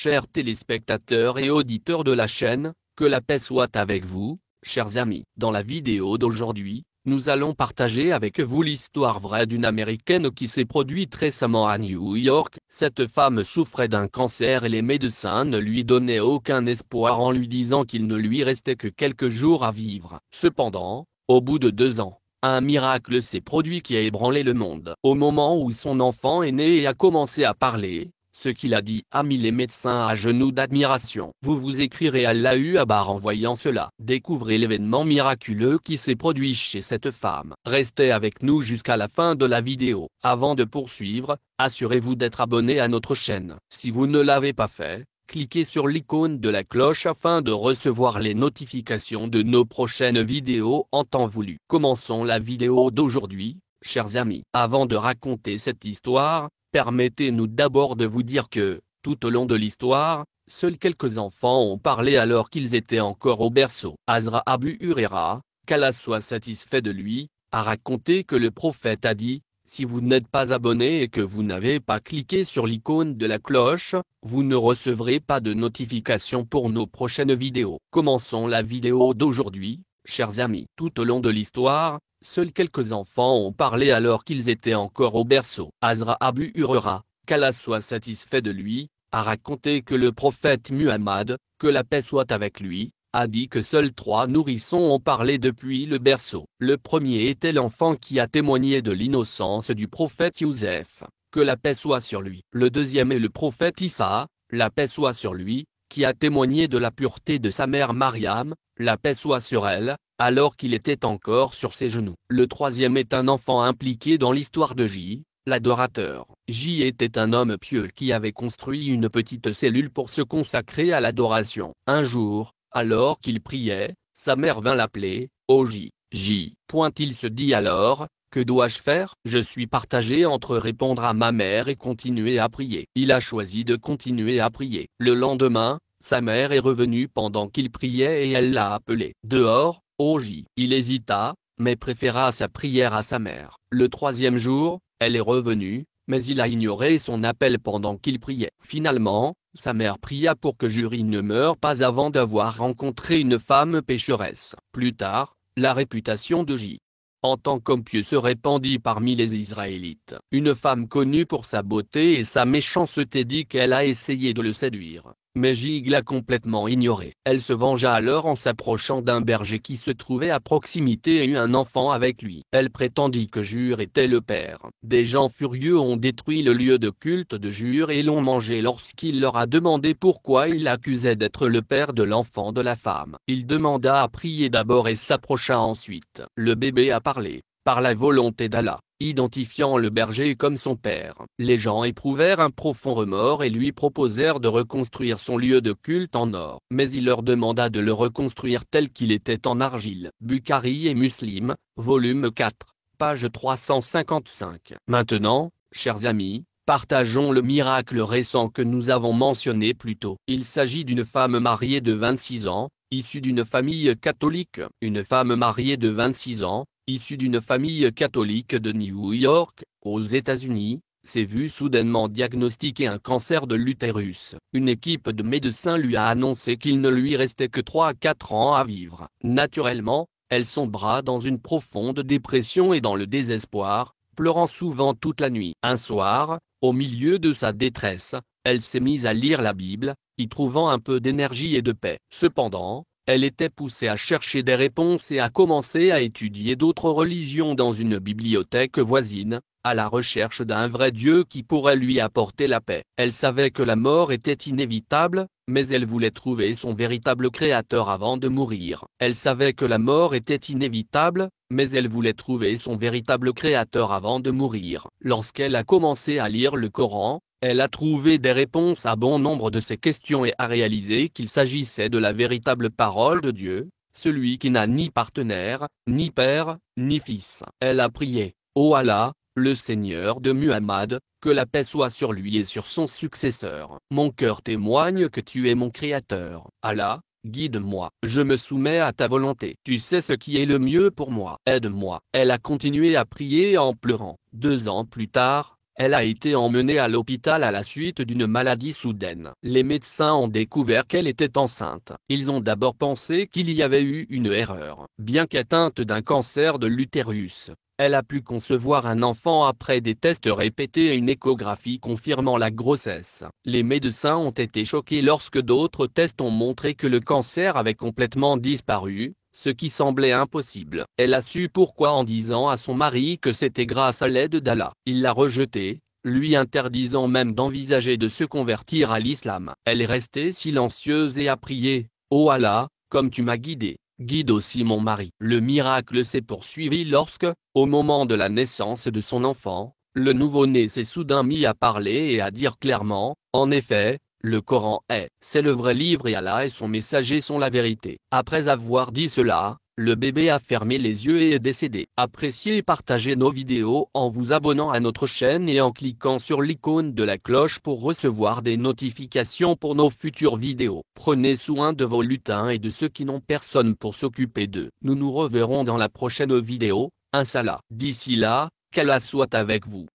chers téléspectateurs et auditeurs de la chaîne, que la paix soit avec vous, chers amis. Dans la vidéo d'aujourd'hui, nous allons partager avec vous l'histoire vraie d'une Américaine qui s'est produite récemment à New York. Cette femme souffrait d'un cancer et les médecins ne lui donnaient aucun espoir en lui disant qu'il ne lui restait que quelques jours à vivre. Cependant, au bout de 2 ans, un miracle s'est produit qui a ébranlé le monde. Au moment où son enfant est né et a commencé à parler, ce qu'il a dit a mis les médecins à genoux d'admiration. Vous vous écrirez Allahu Akbar en voyant cela. Découvrez l'événement miraculeux qui s'est produit chez cette femme. Restez avec nous jusqu'à la fin de la vidéo. Avant de poursuivre, assurez-vous d'être abonné à notre chaîne. Si vous ne l'avez pas fait, cliquez sur l'icône de la cloche afin de recevoir les notifications de nos prochaines vidéos en temps voulu. Commençons la vidéo d'aujourd'hui, chers amis. Avant de raconter cette histoire, permettez-nous d'abord de vous dire que, tout au long de l'histoire, seuls quelques enfants ont parlé alors qu'ils étaient encore au berceau. Hazrat Abu Huraira, qu'Allah soit satisfait de lui, a raconté que le prophète a dit: si vous n'êtes pas abonné et que vous n'avez pas cliqué sur l'icône de la cloche, vous ne recevrez pas de notification pour nos prochaines vidéos. Commençons la vidéo d'aujourd'hui, chers amis. Tout au long de l'histoire, seuls quelques enfants ont parlé alors qu'ils étaient encore au berceau. Hazrat Abu Huraira, qu'Allah soit satisfait de lui, a raconté que le prophète Muhammad, que la paix soit avec lui, a dit que seuls 3 nourrissons ont parlé depuis le berceau. Le premier était l'enfant qui a témoigné de l'innocence du prophète Youssef, que la paix soit sur lui. Le deuxième est le prophète Issa, la paix soit sur lui, qui a témoigné de la pureté de sa mère Mariam, la paix soit sur elle, alors qu'il était encore sur ses genoux. Le troisième est un enfant impliqué dans l'histoire de J, l'adorateur. J était un homme pieux qui avait construit une petite cellule pour se consacrer à l'adoration. Un jour, alors qu'il priait, sa mère vint l'appeler. Oh J. Il se dit alors: que dois-je faire? Je suis partagé entre répondre à ma mère et continuer à prier. Il a choisi de continuer à prier. Le lendemain, sa mère est revenue pendant qu'il priait et elle l'a appelé. Dehors, oh J. Il hésita, mais préféra sa prière à sa mère. Le troisième jour, elle est revenue, mais il a ignoré son appel pendant qu'il priait. Finalement, sa mère pria pour que Juri ne meure pas avant d'avoir rencontré une femme pécheresse. Plus tard, la réputation de J. en tant qu'homme pieux se répandit parmi les Israélites. Une femme connue pour sa beauté et sa méchanceté dit qu'elle a essayé de le séduire, mais J l'a complètement ignoré. Elle se vengea alors en s'approchant d'un berger qui se trouvait à proximité et eut un enfant avec lui. Elle prétendit que Jur était le père. Des gens furieux ont détruit le lieu de culte de Jur et l'ont mangé lorsqu'il leur a demandé pourquoi il l'accusait d'être le père de l'enfant de la femme. Il demanda à prier d'abord et s'approcha ensuite. Le bébé a parlé, par la volonté d'Allah, identifiant le berger comme son père. Les gens éprouvèrent un profond remords et lui proposèrent de reconstruire son lieu de culte en or. Mais il leur demanda de le reconstruire tel qu'il était en argile. Bukhari et Muslim, volume 4, page 355. Maintenant, chers amis, partageons le miracle récent que nous avons mentionné plus tôt. Il s'agit d'une femme mariée de 26 ans, issue d'une famille catholique. Une femme mariée de 26 ans, issue d'une famille catholique de New York, aux États-Unis, s'est vue soudainement diagnostiquer un cancer de l'utérus. Une équipe de médecins lui a annoncé qu'il ne lui restait que 3 à 4 ans à vivre. Naturellement, elle sombra dans une profonde dépression et dans le désespoir, pleurant souvent toute la nuit. Un soir, au milieu de sa détresse, elle s'est mise à lire la Bible, y trouvant un peu d'énergie et de paix. Cependant, elle était poussée à chercher des réponses et à commencer à étudier d'autres religions dans une bibliothèque voisine, à la recherche d'un vrai Dieu qui pourrait lui apporter la paix. Elle savait que la mort était inévitable, mais elle voulait trouver son véritable créateur avant de mourir. Elle savait que la mort était inévitable, mais elle voulait trouver son véritable créateur avant de mourir. Lorsqu'elle a commencé à lire le Coran, elle a trouvé des réponses à bon nombre de ses questions et a réalisé qu'il s'agissait de la véritable parole de Dieu, celui qui n'a ni partenaire, ni père, ni fils. Elle a prié: ô Allah, le Seigneur de Muhammad, que la paix soit sur lui et sur son successeur. Mon cœur témoigne que tu es mon créateur. Allah, guide-moi. Je me soumets à ta volonté. Tu sais ce qui est le mieux pour moi. Aide-moi. Elle a continué à prier en pleurant. 2 ans plus tard, Elle a été emmenée à l'hôpital à la suite d'une maladie soudaine. Les médecins ont découvert qu'elle était enceinte. Ils ont d'abord pensé qu'il y avait eu une erreur. Bien qu'atteinte d'un cancer de l'utérus, elle a pu concevoir un enfant après des tests répétés et une échographie confirmant la grossesse. Les médecins ont été choqués lorsque d'autres tests ont montré que le cancer avait complètement disparu, ce qui semblait impossible. Elle a su pourquoi en disant à son mari que c'était grâce à l'aide d'Allah. Il l'a rejeté, lui interdisant même d'envisager de se convertir à l'islam. Elle est restée silencieuse et a prié, « Oh Allah, comme tu m'as guidé, guide aussi mon mari. » Le miracle s'est poursuivi lorsque, au moment de la naissance de son enfant, le nouveau-né s'est soudain mis à parler et à dire clairement, « En effet, le Coran c'est le vrai livre et Allah et son messager sont la vérité. » Après avoir dit cela, le bébé a fermé les yeux et est décédé. Appréciez et partagez nos vidéos en vous abonnant à notre chaîne et en cliquant sur l'icône de la cloche pour recevoir des notifications pour nos futures vidéos. Prenez soin de vos lutins et de ceux qui n'ont personne pour s'occuper d'eux. Nous nous reverrons dans la prochaine vidéo, Inch'Allah. D'ici là, qu'Allah soit avec vous.